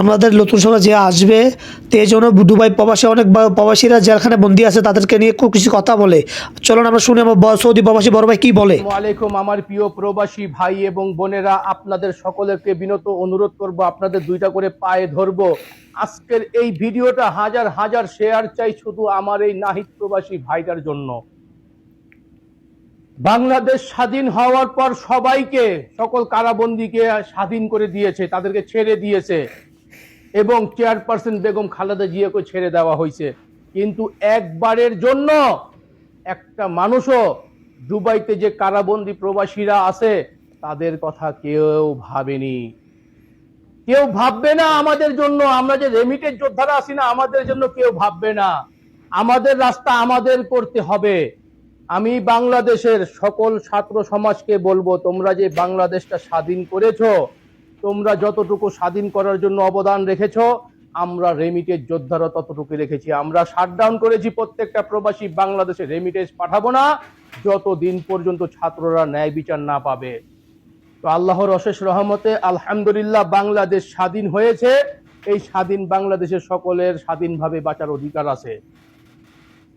আমাদের নতুন সময় যে আসবে তো এই জন্য দুবাই প্রবাসী অনেক প্রবাসীরা যেখানে বন্দি আছে তাদেরকে নিয়ে খুব কিছু কথা বলে। চলুন আমরা শুনি আমার সৌদি প্রবাসী বড় ভাই কি বলে। আসসালামু আলাইকুম আমার প্রিয় প্রবাসী ভাই এবং বোনেরা, আপনাদের সকলকে বিনত অনুরোধ করব, আপনাদের দুইটা করে পায়ে ধরবো। আজকের এই ভিডিওটা হাজার হাজার শেয়ার চাই শুধু আমার এই নাহিদ প্রবাসী ভাইটার জন্য। বাংলাদেশ স্বাধীন হওয়ার পর সবাইকে, সকল কারাবন্দীকে স্বাধীন করে দিয়েছে, তাদেরকে ছেড়ে দিয়েছে এবং চেয়ারপারসন বেগম খালেদা জিয়াকে ছেড়ে দেওয়া হয়েছে। কিন্তু একবারের জন্য একটা মানুষও দুবাইতে যে কারাবন্দী প্রবাসীরা আছে তাদের কথা কেউ ভাবেনি, কেউ ভাববে না আমাদের জন্য। আমরা যে রেমিটেড যোদ্ধারা আছি না, আমাদের জন্য কেউ ভাববে না। আমাদের রাস্তা আমাদের করতে হবে। আমি বাংলাদেশের সকল ছাত্র সমাজকে বলবো, তোমরা যে বাংলাদেশটা স্বাধীন করেছো, তোমরা যতটুকু স্বাধীন করার জন্য অবদান রেখেছো, আমরা রেমিটেড যোদ্ধারা ততটুকু রেখেছি। আমরা শাটডাউন করেছি প্রত্যেকটা প্রবাসী বাংলাদেশে রেমিটেজ পাঠাবো না যতদিন পর্যন্ত ছাত্ররা ন্যায় বিচার না পাবে। তো আল্লাহর অশেষ রহমতে আলহামদুলিল্লাহ বাংলাদেশ স্বাধীন হয়েছে। এই স্বাধীন বাংলাদেশের সকলের স্বাধীনভাবে বাঁচার অধিকার আছে।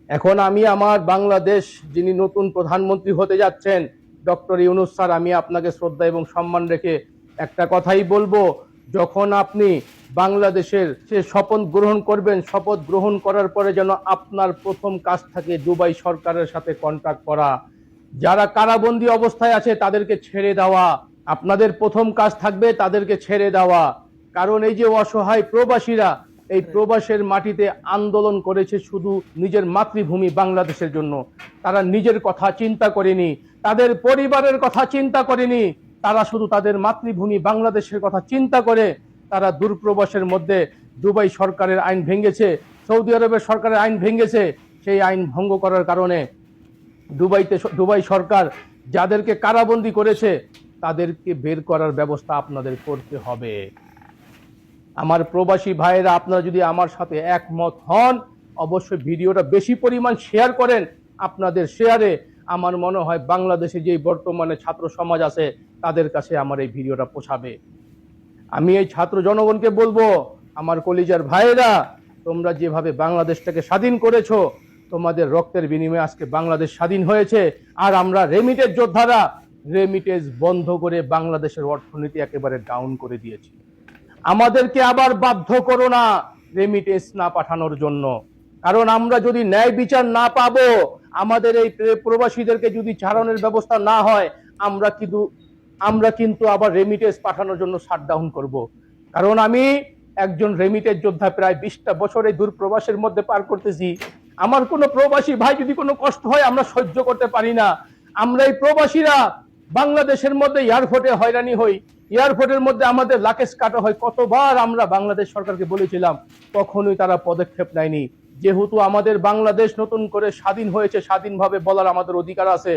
এখন আমি আমার বাংলাদেশ, যিনি নতুন প্রধানমন্ত্রী হতে যাচ্ছেন ডক্টর ইউনূস স্যার, আমি আপনাকে শ্রদ্ধা এবং সম্মান রেখে একটা কথাই বলবো, যখন আপনি বাংলাদেশের সে শপথ গ্রহণ করবেন, শপথ গ্রহণ করার পরে যেন আপনার প্রথম কাজ থাকে দুবাই সরকারের সাথে কন্ট্যাক্ট করা। যারা কারাবন্দী অবস্থায় আছে তাদেরকে ছেড়ে দেওয়া, আপনাদের প্রথম কাজ থাকবে তাদেরকে ছেড়ে দেওয়া। কারণ এই যে অসহায় প্রবাসীরা এই প্রবাসের মাটিতে আন্দোলন করেছে শুধু নিজের মাতৃভূমি বাংলাদেশের জন্য। তারা নিজের কথা চিন্তা করেনি, তাদের পরিবারের কথা চিন্তা করেনি, তারা শুধু তাদের মাতৃভূমি বাংলাদেশের কথা চিন্তা করে তারা দূরপ্রবাসের মধ্যে দুবাই সরকারের আইন ভেঙেছে, সৌদি আরবের সরকারের আইন ভেঙেছে। সেই আইন ভঙ্গ করার কারণে দুবাই সরকার যাদেরকে কারাবন্দী করেছে তাদেরকে বের করার ব্যবস্থা আপনাদের করতে হবে। আমার প্রবাসী ভাইয়েরা, আপনারা যদি আমার সাথে একমত হন অবশ্যই ভিডিওটা বেশি পরিমাণ শেয়ার করেন। আপনাদের শেয়ারে আমার মনে হয় বাংলাদেশে যে বর্তমানে ছাত্র সমাজ আছে তাদের কাছে আমার এই ভিডিওটা পৌঁছাবে। আমি এই ছাত্র জনগণকে বলবো, আমার কলিজার ভাইয়েরা, তোমরা যেভাবে বাংলাদেশটাকে স্বাধীন করেছো, তোমাদের রক্তের বিনিময়ে আজকে বাংলাদেশ স্বাধীন হয়েছে। আর আমরা রেমিটেজ যোদ্ধারা রেমিটেজ বন্ধ করে বাংলাদেশের অর্থনীতি একেবারে ডাউন করে দিয়েছি। আমাদেরকে আবার বাধ্য করো না রেমিটেন্স না পাঠানোর জন্য। কারণ আমরা যদি ন্যায় বিচার না পাবো, আমাদের এই প্রবাসীদেরকে যদি ছাড়ানোর ব্যবস্থা না হয়, আমরা কিন্তু আবার রেমিটেন্স পাঠানোর জন্য শাটডাউন করব। কারণ আমি একজন রেমিটেন্স যোদ্ধা, প্রায় 20টা বছর এই দূরপ্রবাসের মধ্যে পার করতেছি। আমার কোনো প্রবাসী ভাই যদি কোনো কষ্ট হয় আমরা সহ্য করতে পারি না। আমরা এই প্রবাসীরা বাংলাদেশের মধ্যে এয়ারপোর্টে হয়রানি হই, এয়ারপোর্টের মধ্যে আমাদের লাকেজ কাটা হয়। কতবার আমরা বাংলাদেশ সরকারকে বলেছিলাম, কখনোই তারা পদক্ষেপ নেয়নি। যেহেতু আমাদের বাংলাদেশ নতুন করে স্বাধীন হয়েছে, স্বাধীনভাবে বলার আমাদের অধিকার আছে।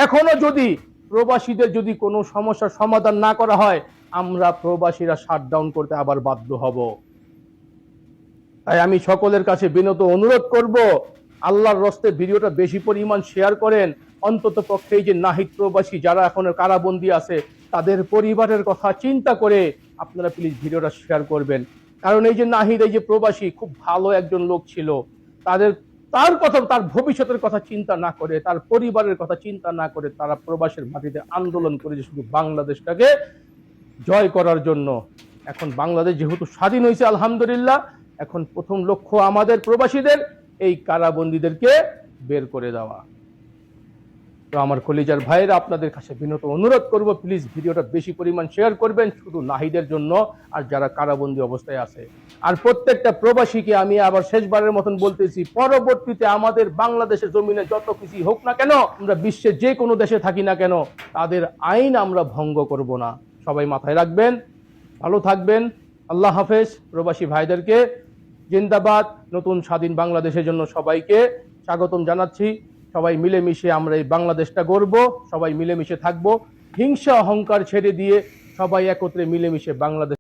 এখনো যদি প্রবাসীদের যদি কোনো সমস্যার সমাধান না করা হয়, আমরা প্রবাসীরা শাটডাউন করতে আবার বাধ্য হব। তাই আমি সকলের কাছে বিনত অনুরোধ করব, আল্লাহর রস্তে ভিডিওটা বেশি পরিমাণ শেয়ার করেন। অন্তত পক্ষে এই যে নাহিদ প্রবাসী যারা এখন কারাবন্দী আছে তাদের পরিবারের কথা চিন্তা করে আপনারা প্লিজ ভিডিওটা শেয়ার করবেন। কারণ এই যে নাহিদ, এই যে প্রবাসী, খুব ভালো একজন লোক ছিল। তার কথা, তার ভবিষ্যতের কথা চিন্তা না করে, তার পরিবারের কথা চিন্তা না করে তারা প্রবাসের মাটিতে আন্দোলন করেছে শুধু বাংলাদেশটাকে জয় করার জন্য। এখন বাংলাদেশ যেহেতু স্বাধীন হয়েছে আলহামদুলিল্লাহ, এখন প্রথম লক্ষ্য আমাদের প্রবাসীদের এই কারাবন্দীদেরকে বের করে দেওয়া। তো আমার কলিজার ভাইয়েরা, আপনাদের কাছে বিনত অনুরোধ করব প্লিজ ভিডিওটা বেশি পরিমাণ শেয়ার করবেন শুধু নাহিদের জন্য আর যারা কারাবন্দী অবস্থায় আছে। আর প্রত্যেকটা প্রবাসীকে আমি আবার শেষবারের মতন বলতেছি, পরবর্তীতে আমাদের বাংলাদেশের জমিনে যত কিছু হোক না কেন, আমরা বিশ্বের যে কোনো দেশে থাকি না কেন, তাদের আইন আমরা ভঙ্গ করব না। সবাই মাথায় রাখবেন। ভালো থাকবেন। আল্লাহ হাফেজ। প্রবাসী ভাইদেরকে জিন্দাবাদ। নতুন স্বাধীন বাংলাদেশের জন্য সবাইকে স্বাগতম জানাচ্ছি। সবাই মিলেমিশে আমরা এই বাংলাদেশটা গড়ব, সবাই মিলেমিশে থাকবো। হিংসা অহংকার ছেড়ে দিয়ে সবাই একত্রে মিলেমিশে বাংলাদেশ